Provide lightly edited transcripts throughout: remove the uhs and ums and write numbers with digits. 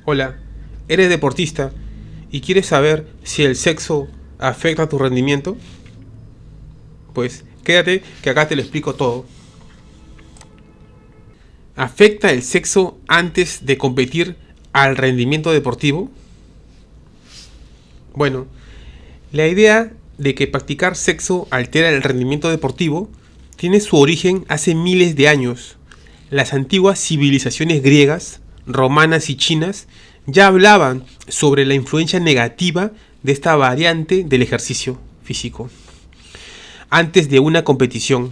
Hola, ¿eres deportista y quieres saber si el sexo afecta a tu rendimiento? Pues quédate que acá te lo explico todo. ¿Afecta el sexo antes de competir al rendimiento deportivo? Bueno, la idea de que practicar sexo altera el rendimiento deportivo tiene su origen hace miles de años. Las antiguas civilizaciones griegas, romanas y chinas ya hablaban sobre la influencia negativa de esta variante del ejercicio físico antes de una competición.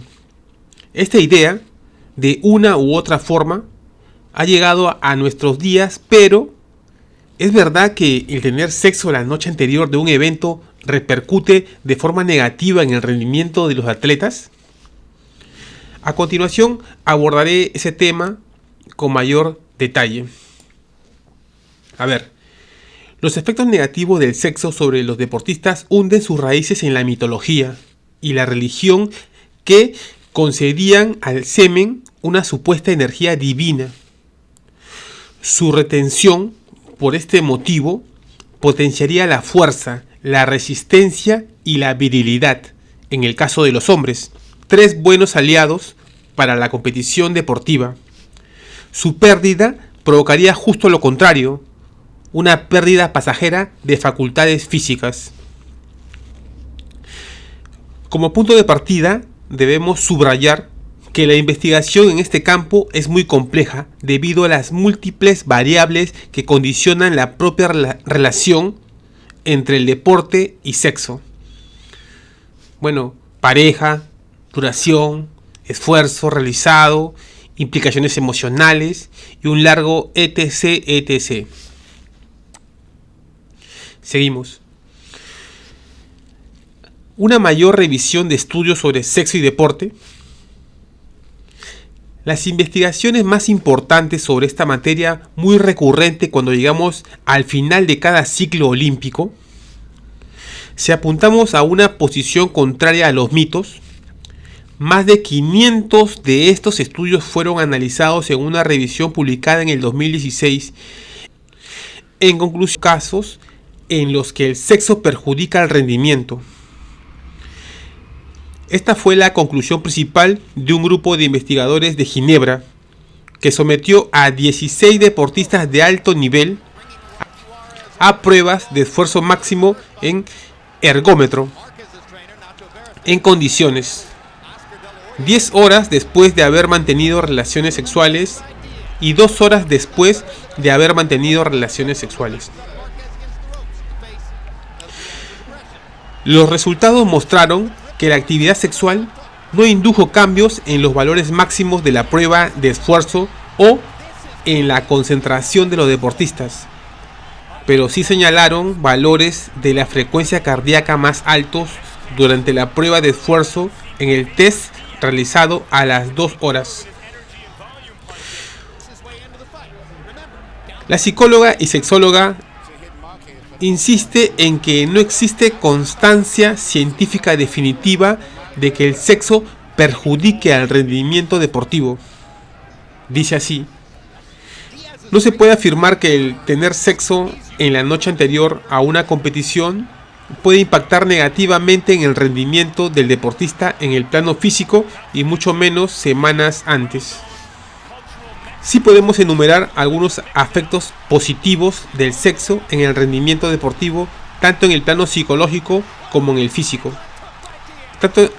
Esta idea, de una u otra forma, ha llegado a nuestros días, pero ¿es verdad que el tener sexo la noche anterior de un evento repercute de forma negativa en el rendimiento de los atletas? A continuación abordaré ese tema con mayor detalle. A ver, los efectos negativos del sexo sobre los deportistas hunden sus raíces en la mitología y la religión que concedían al semen una supuesta energía divina. Su retención, por este motivo, potenciaría la fuerza, la resistencia y la virilidad, en el caso de los hombres, tres buenos aliados para la competición deportiva. Su pérdida provocaría justo lo contrario, una pérdida pasajera de facultades físicas. Como punto de partida, debemos subrayar que la investigación en este campo es muy compleja debido a las múltiples variables que condicionan la propia relación entre el deporte y sexo. Bueno, pareja, duración, esfuerzo realizado, implicaciones emocionales y un largo etc. Seguimos. Una mayor revisión de estudios sobre sexo y deporte. Las investigaciones más importantes sobre esta materia, muy recurrente cuando llegamos al final de cada ciclo olímpico, si apuntamos a una posición contraria a los mitos, más de 500 de estos estudios fueron analizados en una revisión publicada en el 2016. En conclusión, casos en los que el sexo perjudica el rendimiento. Esta fue la conclusión principal de un grupo de investigadores de Ginebra que sometió a 16 deportistas de alto nivel a pruebas de esfuerzo máximo en ergómetro en condiciones 10 horas después de haber mantenido relaciones sexuales y 2 horas después de haber mantenido relaciones sexuales. Los resultados mostraron que la actividad sexual no indujo cambios en los valores máximos de la prueba de esfuerzo o en la concentración de los deportistas, pero sí señalaron valores de la frecuencia cardíaca más altos durante la prueba de esfuerzo en el test realizado a las 2 horas. La psicóloga y sexóloga insiste en que no existe constancia científica definitiva de que el sexo perjudique al rendimiento deportivo. Dice así: no se puede afirmar que el tener sexo en la noche anterior a una competición puede impactar negativamente en el rendimiento del deportista en el plano físico y mucho menos semanas antes. Sí podemos enumerar algunos aspectos positivos del sexo en el rendimiento deportivo, tanto en el plano psicológico como en el físico,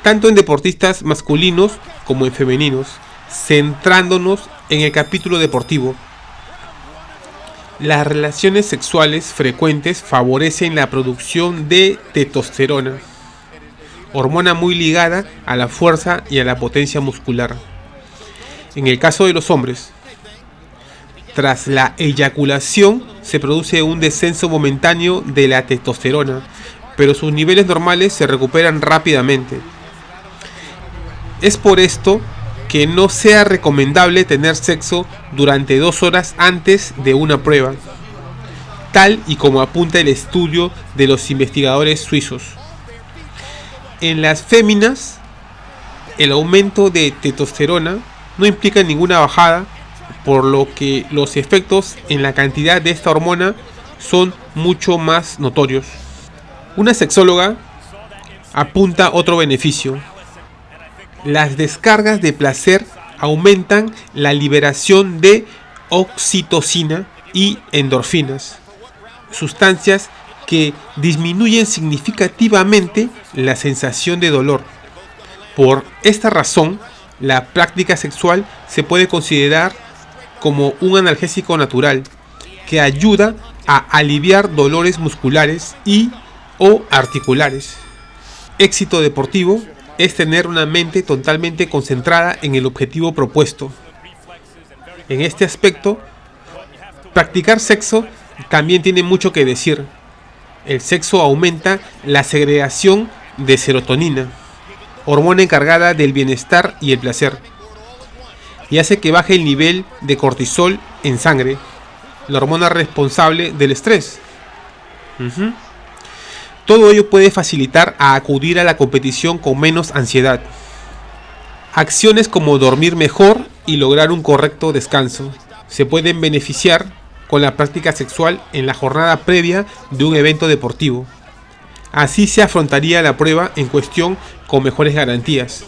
tanto en deportistas masculinos como en femeninos, centrándonos en el capítulo deportivo. Las relaciones sexuales frecuentes favorecen la producción de testosterona, hormona muy ligada a la fuerza y a la potencia muscular. En el caso de los hombres, tras la eyaculación se produce un descenso momentáneo de la testosterona, pero sus niveles normales se recuperan rápidamente. Es por esto que no sea recomendable tener sexo durante 2 horas antes de una prueba, tal y como apunta el estudio de los investigadores suizos. En las féminas, el aumento de testosterona no implica ninguna bajada por lo que los efectos en la cantidad de esta hormona son mucho más notorios. Una sexóloga apunta otro beneficio. Las descargas de placer aumentan la liberación de oxitocina y endorfinas, sustancias que disminuyen significativamente la sensación de dolor. Por esta razón, la práctica sexual se puede considerar como un analgésico natural que ayuda a aliviar dolores musculares o articulares. Éxito deportivo es tener una mente totalmente concentrada en el objetivo propuesto. En este aspecto, practicar sexo también tiene mucho que decir. El sexo aumenta la segregación de serotonina, hormona encargada del bienestar y el placer, y hace que baje el nivel de cortisol en sangre, la hormona responsable del estrés. Todo ello puede facilitar a acudir a la competición con menos ansiedad. Acciones como dormir mejor y lograr un correcto descanso se pueden beneficiar con la práctica sexual en la jornada previa de un evento deportivo. Así se afrontaría la prueba en cuestión con mejores garantías.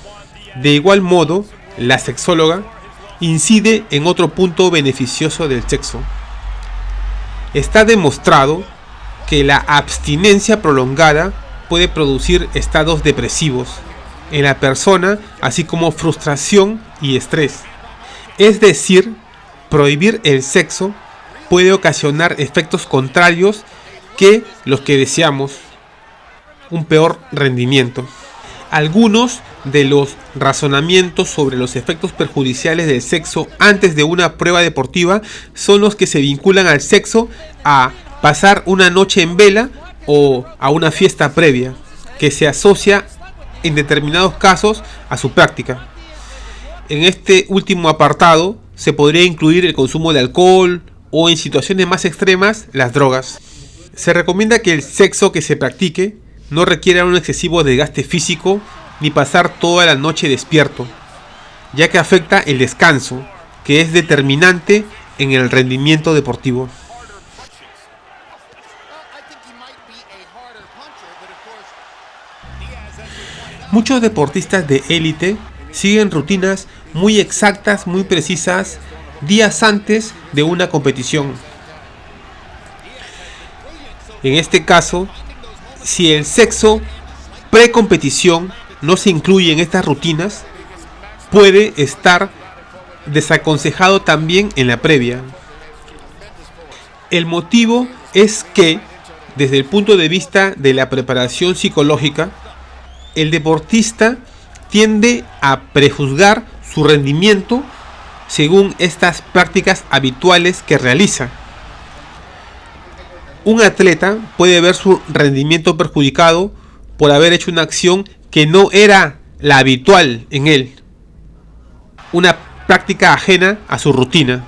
De igual modo, la sexóloga incide en otro punto beneficioso del sexo. Está demostrado que la abstinencia prolongada puede producir estados depresivos en la persona, así como frustración y estrés. Es decir, prohibir el sexo puede ocasionar efectos contrarios que los que deseamos, un peor rendimiento. Algunos de los razonamientos sobre los efectos perjudiciales del sexo antes de una prueba deportiva son los que se vinculan al sexo a pasar una noche en vela o a una fiesta previa, que se asocia en determinados casos a su práctica. En este último apartado se podría incluir el consumo de alcohol o, en situaciones más extremas, las drogas. Se recomienda que el sexo que se practique no requiera un excesivo desgaste físico ni pasar toda la noche despierto, ya que afecta el descanso, que es determinante en el rendimiento deportivo. Muchos deportistas de élite siguen rutinas muy exactas, muy precisas, días antes de una competición. En este caso, si el sexo pre-competición no se incluye en estas rutinas, puede estar desaconsejado también en la previa. El motivo es que, desde el punto de vista de la preparación psicológica, el deportista tiende a prejuzgar su rendimiento según estas prácticas habituales que realiza. Un atleta puede ver su rendimiento perjudicado por haber hecho una acción que no era la habitual en él, una práctica ajena a su rutina.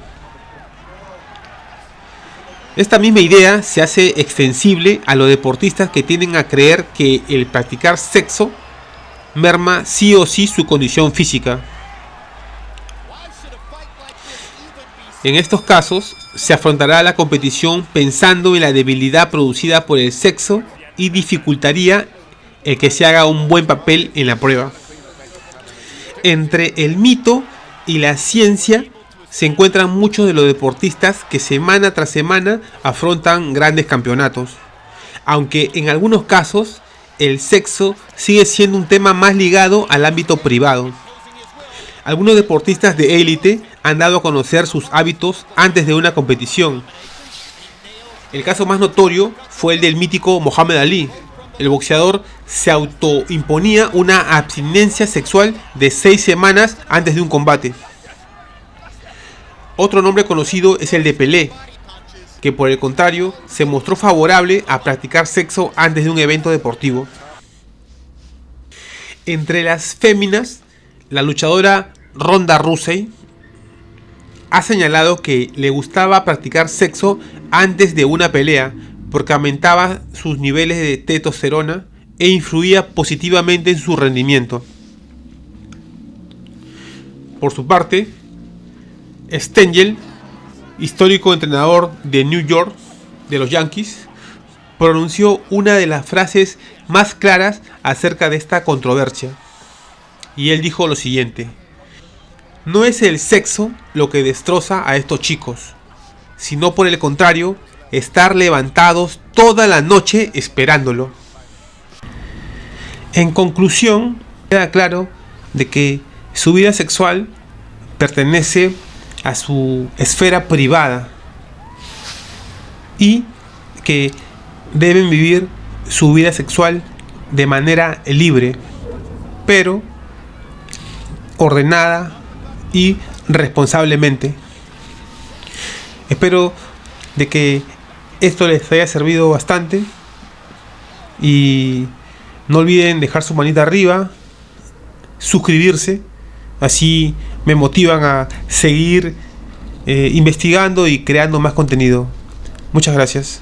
Esta misma idea se hace extensible a los deportistas que tienden a creer que el practicar sexo merma sí o sí su condición física. En estos casos, se afrontará la competición pensando en la debilidad producida por el sexo y dificultaría el que se haga un buen papel en la prueba. Entre el mito y la ciencia se encuentran muchos de los deportistas que semana tras semana afrontan grandes campeonatos, aunque en algunos casos el sexo sigue siendo un tema más ligado al ámbito privado. Algunos deportistas de élite han dado a conocer sus hábitos antes de una competición. El caso más notorio fue el del mítico Muhammad Ali. El boxeador se autoimponía una abstinencia sexual de 6 semanas antes de un combate. Otro nombre conocido es el de Pelé, que por el contrario se mostró favorable a practicar sexo antes de un evento deportivo. Entre las féminas, la luchadora Ronda Rousey ha señalado que le gustaba practicar sexo antes de una pelea porque aumentaba sus niveles de testosterona e influía positivamente en su rendimiento. Por su parte, Stengel, histórico entrenador de New York, de los Yankees, pronunció una de las frases más claras acerca de esta controversia. Y él dijo lo siguiente: no es el sexo lo que destroza a estos chicos, sino por el contrario, estar levantados toda la noche esperándolo. En conclusión, queda claro de que su vida sexual pertenece a su esfera privada y que deben vivir su vida sexual de manera libre, pero ordenada y responsablemente. Espero de que esto les haya servido bastante y no olviden dejar su manita arriba, suscribirse, así me motivan a seguir investigando y creando más contenido. Muchas gracias.